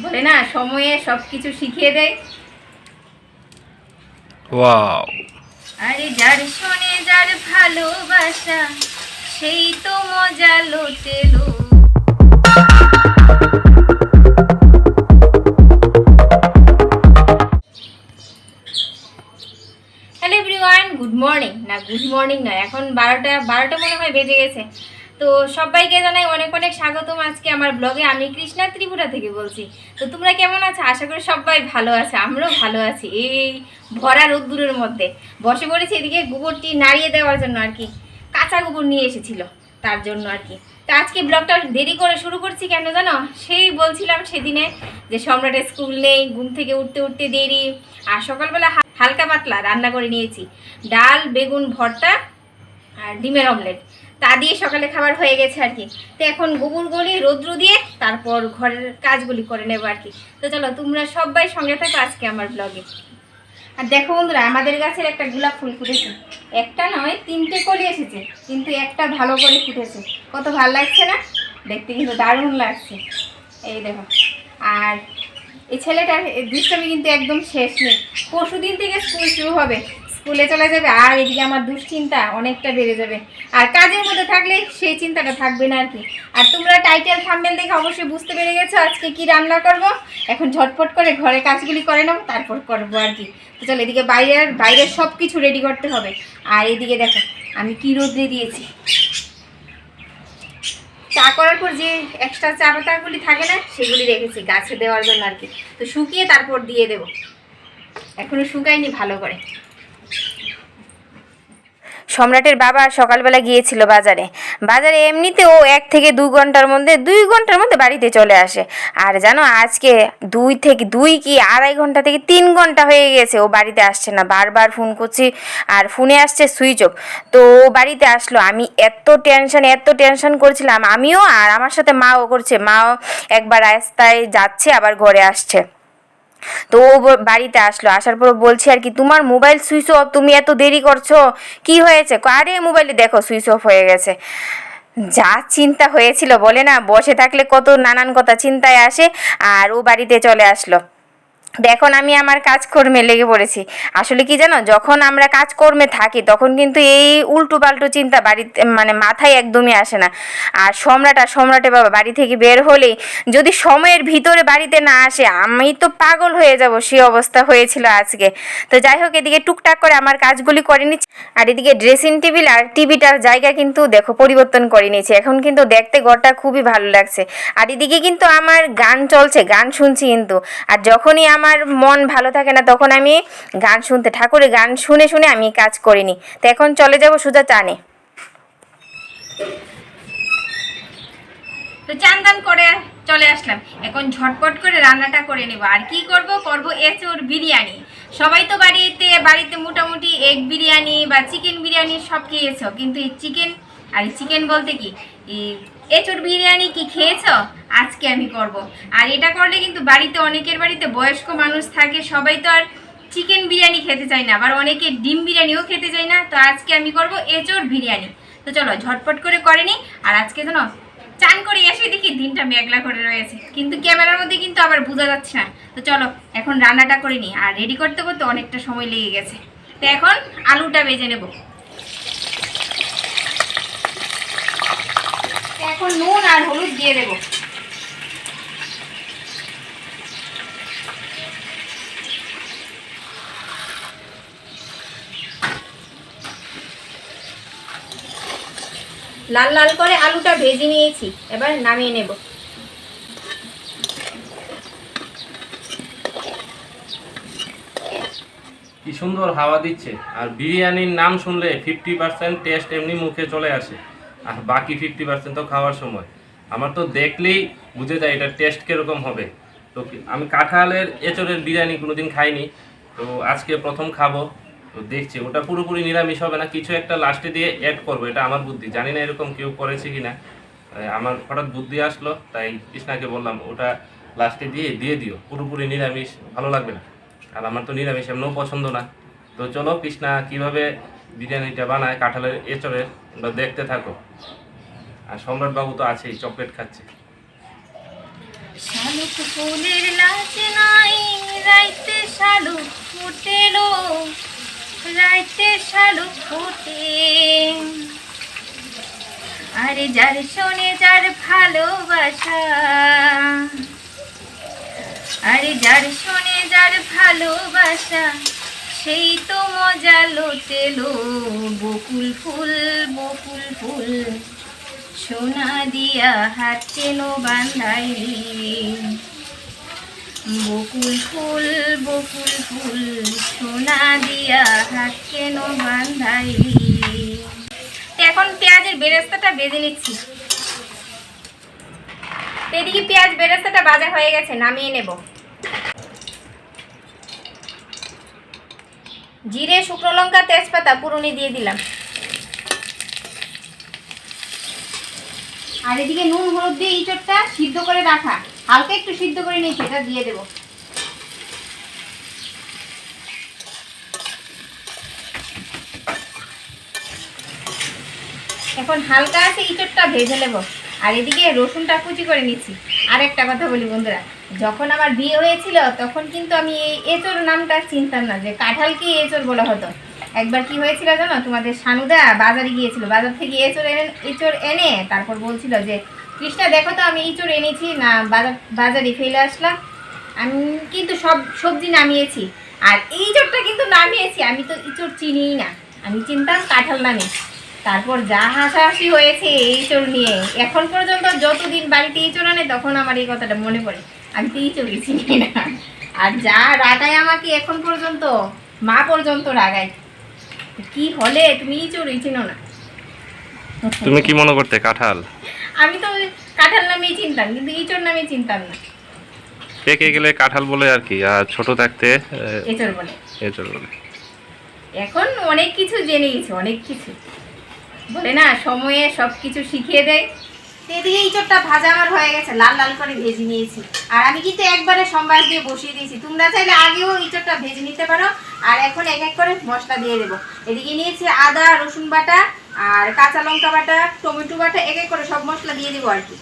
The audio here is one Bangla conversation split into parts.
বলে না সময়ে সব কিছু শিখিয়ে দেয়। ওয়াও, আরে যার শোনে যার ভালোবাসা সেই তো মজা লোটেলো। Hello everyone, good morning. Good morning না, এখন 12টা মনে হয় বেজে গেছে। তো সবাইকে জানাই অনেক অনেক স্বাগতম আজকে আমার ব্লগে। আমি কৃষ্ণা ত্রিপুরা থেকে বলছি। তো তোমরা কেমন আছো? আশা করি সবাই ভালো আছে, আমরাও ভালো আছি। এই ভরা রোদ্দুরের মধ্যে বসে পড়েছি এদিকে গোবরটি নাড়িয়ে দেওয়ার জন্য আর কি। কাঁচা গোবর নিয়ে এসেছিল তার জন্য আর কি। তো আজকে ব্লগটা দেরি করে শুরু করছি কেন জানো? সেই বলছিলাম সেদিনে যে সম্রাটের স্কুল নেই, ঘুম থেকে উঠতে উঠতে দেরি। আর সকালবেলা হালকা পাতলা রান্না করে নিয়েছি, ডাল বেগুন ভর্তা আর ডিমের অমলেট। তা দিয়ে সকালে খাবার হয়ে গেছে আর কি। তো এখন গোবরগুলি রৌদ্র দিয়ে তারপর ঘরের কাজগুলি করে নেবো আর কি। তো চলো তোমরা সবাই সঙ্গে থাকো আজকে আমার ব্লগে। আর দেখো বন্ধুরা, আমাদের গাছের একটা গোলাপ ফুল ফুটেছে। একটা নয়, 3টে কলি এসেছে, কিন্তু একটা ভালো করে ফুটেছে। কত ভালো লাগছে না? দেখতে কিন্তু দারুণ লাগছে। এই দেখো। আর এই ছেলেটার দুষ্টামি কিন্তু একদম শেষ নেই। পরশুদিন থেকে স্কুল শুরু হবে, স্কুলে চলে যাবে, আর এদিকে আমার দুশ্চিন্তা অনেকটা বেড়ে যাবে। আর কাজের মধ্যে থাকলে সেই চিন্তাটা থাকবে না আর কি। আর তোমরা টাইটেল থাম্বনেল দেখে অবশ্যই বুঝতে পেরে গেছো আজকে কি রান্না করব। এখন ঝটপট করে ঘরে কাজগুলি করে নেবো, তারপর করবো আর কি। তো চলো, এদিকে বাইরের সব কিছু রেডি করতে হবে। আর এদিকে দেখো আমি কি রোদ্রে দিয়েছি। চা করার পর যে এক্সট্রা চা পাতাগুলি থাকে না, সেগুলি রেখেছি গাছে দেওয়ার জন্য আর কি। তো শুকিয়ে তারপর দিয়ে দেবো, এখনো শুকায়নি ভালো করে। সম্রাটের বাবা সকালবেলা গিয়েছিল বাজারে এমনিতে ও 1 থেকে 2 ঘন্টার মধ্যে বাড়িতে চলে আসে। আর জানো আজকে 2 কি 2.5 ঘন্টা থেকে 3 ঘন্টা হয়ে গেছে ও বাড়িতে আসছে না। বারবার ফোন করছি আর ফোনে আসছে সুইচ অফ। তো ও বাড়িতে আসলো, আমি এত টেনশন করছিলাম, আমিও আর আমার সাথে মাও করছে। মাও একবার রাস্তায় যাচ্ছে আবার ঘরে আসছে। তো ও বাড়িতে আসলো, আসার পর বলছি আর কি, তোমার মোবাইল সুইচ অফ, তুমি এত দেরি করছো, কি হয়েছে? আরে মোবাইলে দেখো সুইচ অফ হয়ে গেছে। যা চিন্তা হয়েছিল, বলে না বসে থাকলে কত নানান কথা চিন্তায় আসে। আর ও বাড়িতে চলে আসলো। এখন আমি আমার কাজকর্মে লেগে পড়েছি। আসলে কি জানো, যখন আমরা কাজকর্মে থাকি তখন কিন্তু এই উল্টো পাল্টো চিন্তা বাড়িতে মাথায় একদমই আসে না। আর সম্রাটে বাবা বাড়ি থেকে বের হলেই যদি সময়ের ভিতরে বাড়িতে না আসে, আমি তো পাগল হয়ে যাব, সে অবস্থা হয়েছিল আজকে। তো যাই হোক, এদিকে টুকটাক করে আমার কাজগুলি করে নিচ্ছি। আর এদিকে ড্রেসিং টেবিল আর টিভিটার জায়গা কিন্তু দেখো পরিবর্তন করে নিয়েছি, এখন কিন্তু দেখতে ঘরটা খুবই ভালো লাগছে। আর এদিকে কিন্তু আমার গান চলছে, গান শুনছি কিন্তু। আর যখনই আমার মন ভালো থাকে না, তখন আমি গান শুনতে, ঠাকুরের গান শুনে শুনে আমি কাজ করিনি। তো এখন চলে যাব সোজা চানে। তো চান দান করে চলে আসলাম, এখন ঝটপট করে রান্নাটা করে নেব। আর কি করব এঁচোড় বিরিয়ানি। সবাই তো বাড়িতে মোটামুটি এগ বিরিয়ানি বা চিকেন বিরিয়ানি সব খেয়েছো, কিন্তু এই চিকেন বলতে কি এই এঁচোড় বিরিয়ানি কি খেয়েছো? আজকে আমি করব। আর এটা করলে কিন্তু অনেকের বাড়িতে বয়স্ক মানুষ থাকে, সবাই তো আর চিকেন বিরিয়ানি খেতে চায় না, আবার অনেকে ডিম বিরিয়ানিও খেতে চায় না। তো আজকে আমি করব এঁচোড় বিরিয়ানি। তো চলো ঝটপট করে নিই। আর আজকে জানো চান করে এসে দেখি দিনটা মেঘলা করে রয়েছে, কিন্তু ক্যামেরার মধ্যে কিন্তু আবার বোঝা যাচ্ছে না। তো চলো এখন রান্নাটা করে নিই। আর রেডি করতে করতে অনেকটা সময় লেগে গেছে। তো এখন আলুটা ভেজে নেব। এখন নুন আর হলুদ দিয়ে দেব। লাল লাল করে আলুটা ভেজে নিয়েছি, এবার নামিয়ে নেব। কি সুন্দর হাওয়া দিচ্ছে। আর বিরিয়ানির নাম শুনলে 50% টেস্ট এমনি মুখে চলে আসে, আর বাকি 50% তো খাওয়ার সময়। আমার তো দেখলেই বুঝে যায় এটা টেস্ট কিরকম হবে। তো আমি কাঁঠালের এঁচড়ের বিরিয়ানি কোনোদিন খাইনি, তো আজকে প্রথম খাবো। তো দেখছি ওটা পুরোপুরি নিরামিষ হবে না, কিছু একটা লাস্টে দিয়ে অ্যাড করবো, এটা আমার বুদ্ধি, জানি না এরকম কেউ করেছে কিনা। আমার হঠাৎ বুদ্ধি আসলো, তাই কৃষ্ণাকে বললাম ওটা লাস্টে দিয়ে দিও, পুরোপুরি নিরামিষ ভালো লাগবে না। আর আমার তো নিরামিষ এমনও পছন্দ না। তো চলো কৃষ্ণা কিভাবে বিরিয়ানিটা বানায় কাঁঠালের এঁচড়ের, তোমরা দেখতে থাকো। আর সম্রাট বাবু তো আছেই, চকলেট খাচ্ছে। শালুক ফুলের লাজ নাই, রাইতে শালুক ফুটেলো, রাইতে শালুক ফুটে। আরে যার শোনে যার ভালোবাসা, আরে যার শোনে যার ভালোবাসা, সেই তো মজা লোটেলো। বকুল ফুল, বকুল ফুল, সোনা দিয়া হাত কেন বান্ধাইলি। বকুল ফুল, বকুল ফুল, সোনা দিয়া হাত কেন বান্ধাইলি। এখন পেঁয়াজের বেরেস্তাটা ভেজে নিচ্ছি। এদিকে পেঁয়াজ বেরেস্তাটা ভাজা হয়ে গেছে, নামিয়ে নেব। জিরে, শুকনো লঙ্কা, তেজপাতা পুরনি দিয়ে দিলাম। আর এদিকে নুন হলুদ দিয়ে ইঁচড়টা সিদ্ধ করে রাখা, হালকা একটু সিদ্ধ করে নিয়েছি, এটা দিয়ে দেব। এখন হালকা আছে ইঁচড়টা ভেজে নেব। আর এদিকে রসুনটা কুচি করে নিচ্ছি। আর একটা কথা বলি বন্ধুরা, যখন আমার বিয়ে হয়েছিল তখন কিন্তু আমি এই এঁচড় নামটা চিনতাম না, যে কাঁঠালকে এঁচড় বলা হতো। একবার কি হয়েছিল জানো, তোমাদের সানুদা বাজারে গিয়েছিল, বাজার থেকে এঁচড় এনে তারপর বলছিল যে কৃষ্ণা দেখো তো আমি এঁচড় এনেছি না, বাজারে ফেলে আসলাম। আমি কিন্তু সব সবজি নামিয়েছি, আর এঁচড়টা কিন্তু নামিয়েছি। আমি তো এঁচড় চিনিই না, আমি চিনতাম কাঁঠাল নামে। তারপর যা হাসাহাসি হয়েছে এঁচড় নিয়ে, এখন পর্যন্ত যতদিন বাড়িতে এঁচড় আনে তখন আমার এই কথাটা মনে পড়ে, আমি তো এঁচড়ই চিনি না। আর যা রাগায় আমাকে এখন পর্যন্ত, মা পর্যন্ত রাগায়, কি হলে তুমি এঁচড়ই চিনো না। তুমি কি মনে করতে কাঁঠাল? আমি তো কাঁঠাল নামেই চিনতাম, কিন্তু এঁচড় নামে চিনতাম না। পেকে গেলে কাঁঠাল বলে আর কি, আর ছোট থাকতে এঁচড় বলে। এঁচড় বলে। এখন অনেক কিছু জেনে গেছি, অনেক কিছু বলে না, সময়ে সব কিছু শিখিয়ে দেয়। এদিকে ইঁচড়টা ভাজা আমার হয়ে গেছে, লাল লাল করে ভেজে নিয়েছি। আর আমি কিন্তু একবারে সম্বাস দিয়ে বসিয়ে দিয়েছি, তোমরা চাইলে আগেও ইঁচড়টা ভেজে নিতে পারো। আর এখন এক এক করে মশলা দিয়ে দেবো। এদিকে নিয়েছি আদা রসুন বাটা, আর কাঁচা লঙ্কা বাটা, টমেটো বাটা, এক এক করে সব মশলা দিয়ে দেবো আর কি।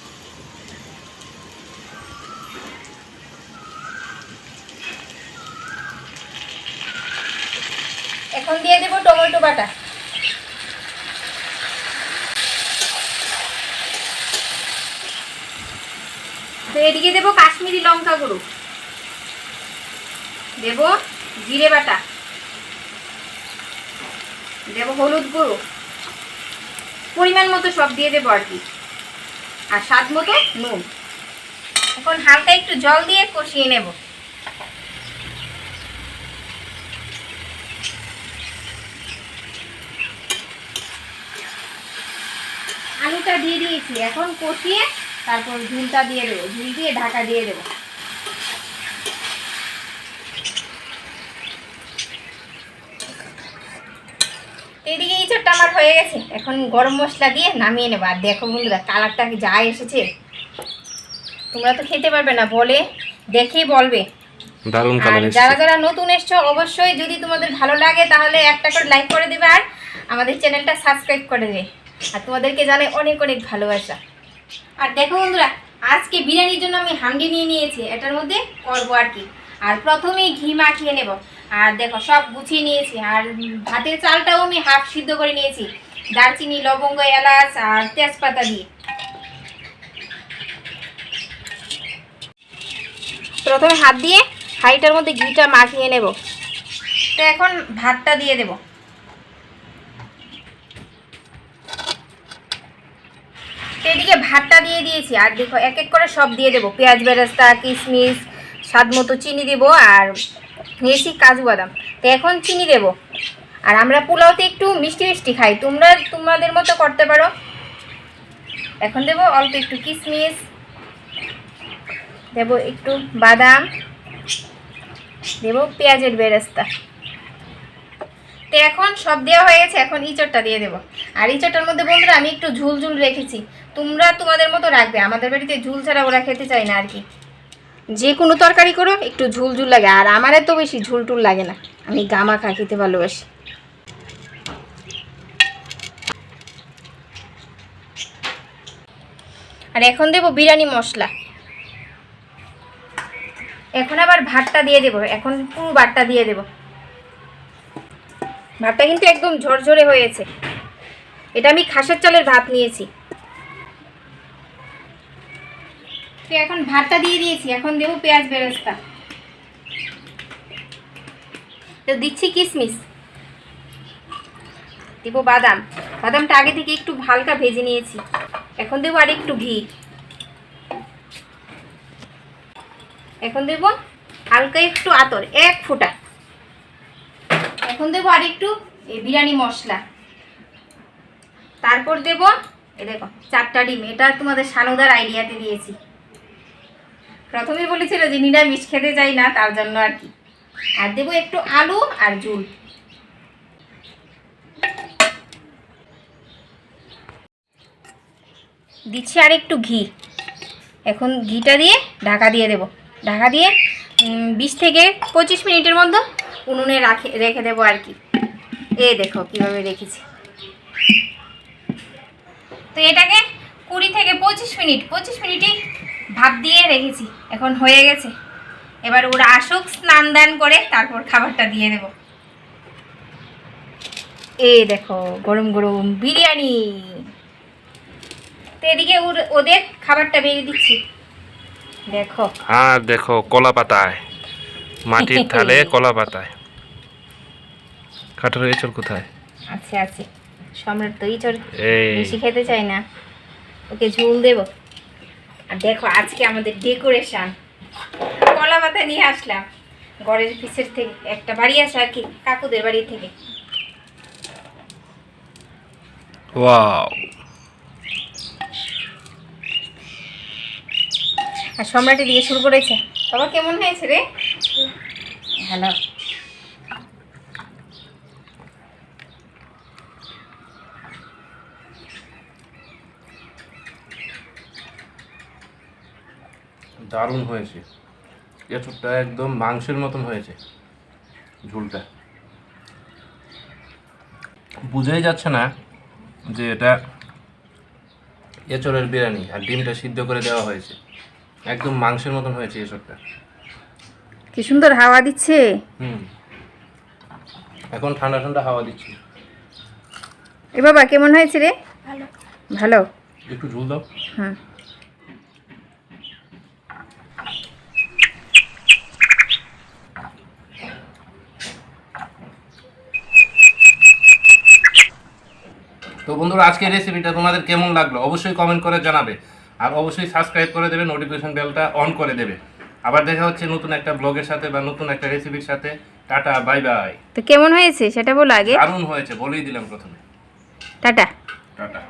এখন দিয়ে দেবো টমেটো বাটা। তো এদিকে দেবো কাশ্মীরি লঙ্কা গুঁড়ো, দেবো জিরে বাটা, দেবো হলুদ গুঁড়ো, পরিমাণ মতো সব দিয়ে দেবো আর কি, আর স্বাদ মতো নুন। এখন হালকা একটু জল দিয়ে কষিয়ে নেব। আলুটা দিয়ে দিয়েছি, এখন কষিয়ে তারপর ঝুলটা দিয়ে দেবো, ঝুল দিয়ে ঢাকা দিয়ে দেবো। এদিকে ইঁচড়টা আমার হয়ে গেছে, এখন গরম মশলা দিয়ে নামিয়ে নেবো। আর দেখো বন্ধুরা কালারটা যা এসেছে, তোমরা তো খেতে পারবে না, বলে দেখেই বলবে দারুণ কালার এসেছে। যারা যারা নতুন এসছো অবশ্যই যদি তোমাদের ভালো লাগে তাহলে একটা করে লাইক করে দেবে, আর আমাদের চ্যানেলটা সাবস্ক্রাইব করে দেবে। আর তোমাদেরকে জানাই অনেক অনেক ভালোবাসা। আর দেখো বন্ধুরা, আজকে বিরিয়ানির জন্য আমি হান্ডি নিয়ে নিয়েছি, এটার মধ্যে করবো আর কি। আর প্রথমেই ঘি মাখিয়ে নেব। আর দেখো সব গুছিয়ে নিয়েছি, আর ভাতের চালটাও আমি হাফ সিদ্ধ করে নিয়েছি, দারচিনি লবঙ্গ এলাচ আর তেজপাতা দিয়ে। প্রথমে হাত দিয়ে হাঁড়িটার মধ্যে ঘিটা মাখিয়ে নেব। তো এখন ভাতটা দিয়ে দেব। এদিকে ভাতটা দিয়ে দিয়েছি, আর দেখো এক এক করে সব দিয়ে দেবো, পেঁয়াজ বেরেস্তা, কিশমিশ, স্বাদ মতো চিনি দেবো, আর নিয়েছি কাজু বাদাম। তো এখন চিনি দেব। আর আমরা পোলাওতে একটু মিষ্টি মিষ্টি খাই, তোমরা তোমাদের মতো করতে পারো। এখন দেবো অল্প একটু কিশমিশ, দেবো একটু বাদাম, দেবো পেঁয়াজের বেরেস্তা। তো এখন সব দেওয়া হয়ে গেছে, এখন ইঁচড়টা দিয়ে দেবো। আর ইঁচড়টার মধ্যে বন্ধুরা আমি একটু ঝুল ঝুল রেখেছি, তোমরা তোমাদের মতো রাখবে। আমাদের বাড়িতে ঝুল ছাড়া ওরা খেতে চায় না আর কি। যে কোনো তরকারি করো একটু ঝুল ঝুল লাগে, আর আমার এত বেশি ঝুল টুল লাগে না, আমি গামাখা খেতে ভালোবাসি। আর এখন দেবো বিরিয়ানি মশলা। এখন আবার ভাতটা দিয়ে দেবো, এখন পুরো ভাতটা দিয়ে দেবো। ভাতটা কিন্তু একদম ঝরঝরে হয়েছে। এটা আমি খাসের চালের ভাত নিয়েছি। তো এখন ভাতটা দিয়ে দিয়েছি, এখন দেবো পেঁয়াজ বেরেস্তা। তো দিচ্ছি কিশমিশ, দেবো বাদাম। বাদামটা আগে থেকে একটু হালকা ভেজে নিয়েছি। এখন দেবো আর একটু ঘি। এখন দেবো হালকা একটু আতর, 1 ফোঁটা। এখন দেবো আর একটু এই বিরিয়ানি মশলা। তারপর দেবো এই দেখো 4টা ডিম। এটা তোমাদের সানুদার আইডিয়াতে দিয়েছি। প্রথমে বলেছিল যে নিরামিষ খেতে চাই না, তার জন্য আর কি। আর দেবো একটু আলু আর ঝুল। দিচ্ছি আর একটু ঘি। এখন ঘিটা দিয়ে ঢাকা দিয়ে দেব। ঢাকা দিয়ে 20 থেকে 25 মিনিটের মধ্যে উনুনে রেখে দেবো আর কি। এই দেখো কীভাবে রেখেছি। তো এটাকে 20 থেকে 25 মিনিটই ভাপ দিয়ে রেখেছি। এখন হয়ে গেছে। এবার ওরা আসুক, স্নান দান করে তারপর খাবারটা দিয়ে দেব। এই দেখো গরম গরম বিরিয়ানি। তো এদিকে ওদের খাবারটা বেরিয়ে দিচ্ছি। দেখো আর দেখো কলা পাতায়, মাটির থালে কলা পাতায়। কাঠের এঁচড় কোথায়? আছে আছে, সম্রাট তো ইঁচড় এই বেশি খেতে চাই না, ওকে ঝোল দেব। আর দেখো আজকে আমাদের ডেকোরেশন, কলা পাতা নিয়ে আসলাম ঘরের পিছের থেকে। একটা বাড়ি আছে আর কি, কাকুদের বাড়ি থেকে। ওয়াও, আর সম্রাটে দিয়ে শুরু করেছে। বাবা কেমন হয়েছে রে? হ্যালো। দারুণ হয়েছে। এঁচড়টা একদম মাংসের মতন হয়েছে। ঝোলটা বুঝাই যাচ্ছে না যে এটা এঁচড়ের বিরিয়ানি। আর ডিমটা সিদ্ধ করে দেওয়া হয়েছে, একদম মাংসের মতন হয়েছে এঁচড়টা। কি সুন্দর হাওয়া দিচ্ছে। এখন ঠান্ডা ঠান্ডা হাওয়া দিচ্ছে। এ বাবা কেমন হয়েছে রে? ভালো ভালো। একটু ঝোল দাও। হ্যাঁ। তো বন্ধুরা, আজকের রেসিপিটা তোমাদের কেমন লাগলো অবশ্যই কমেন্ট করে জানাবে। আর অবশ্যই সাবস্ক্রাইব করে দেবে, নোটিফিকেশন বেলটা অন করে দেবে। আবার দেখা হচ্ছে নতুন একটা ব্লগের সাথে বা নতুন একটা রেসিপির সাথে। Tata, bye bye. তো কেমন হয়েছে সেটা বলো আগে। দারুণ হয়েছে, বলেই দিলাম প্রথমে। টাটা। টাটা।